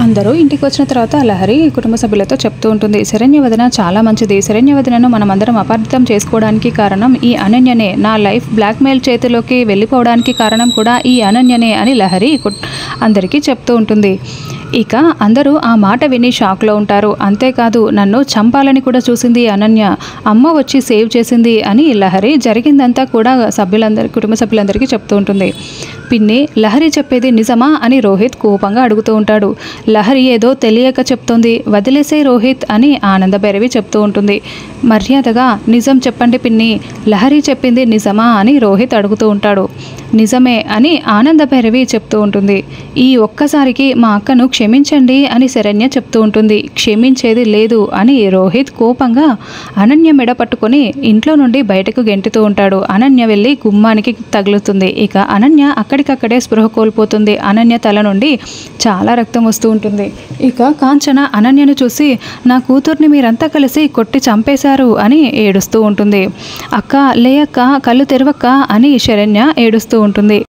అందరూ ఇంటికి వచ్చిన తర్వాత లహరి కుటుంబ సభ్యులతో చెప్తూ ఉంటుంది, శరణ్య వదిన చాలా మంచిది. శరణ్య వదినను మనమందరం అపార్థం చేసుకోవడానికి కారణం ఈ అనన్యనే. నా లైఫ్ బ్లాక్మెయిల్ చేతిలోకి వెళ్ళిపోవడానికి కారణం కూడా ఈ అనన్యనే అని లహరి అందరికీ చెప్తూ ఉంటుంది. ఇక అందరూ ఆ మాట విని షాక్లో ఉంటారు. అంతేకాదు నన్ను చంపాలని కూడా చూసింది అనన్య, అమ్మ వచ్చి సేవ్ చేసింది అని లహరి జరిగిందంతా కూడా కుటుంబ సభ్యులందరికీ చెప్తూ ఉంటుంది. పిన్ని, లహరి చెప్పేది నిజమా అని రోహిత్ కోపంగా అడుగుతూ ఉంటాడు. లహరి ఏదో తెలియక చెప్తుంది, వదిలేసే రోహిత్ అని ఆనందభైరవి చెప్తూ ఉంటుంది. మర్యాదగా నిజం చెప్పండి పిన్ని, లహరి చెప్పింది నిజమా అని రోహిత్ అడుగుతూ ఉంటాడు. నిజమే అని ఆనందభైరవి చెప్తూ ఉంటుంది. ఈ ఒక్కసారికి మా అక్కను క్షమించండి అని శరణ్య చెప్తూ ఉంటుంది. క్షమించేది లేదు అని రోహిత్ కోపంగా అనన్య మెడ పట్టుకొని ఇంట్లో నుండి బయటకు గెంటుతూ ఉంటాడు. అనన్య వెళ్ళి గుమ్మానికి తగులుతుంది. ఇక అనన్య అక్కడికక్కడే స్పృహ కోల్పోతుంది. అనన్య తల నుండి చాలా రక్తం వస్తూ ఉంటుంది. ఇక కాంచన అనన్యను చూసి, నా కూతుర్ని మీరంతా కలిసి కొట్టి చంపేశారు అని ఏడుస్తూ ఉంటుంది. అక్క, లే అక్క, కళ్ళు తెరవక్క అని శరణ్య ఏడుస్తూ ఉంటుంది.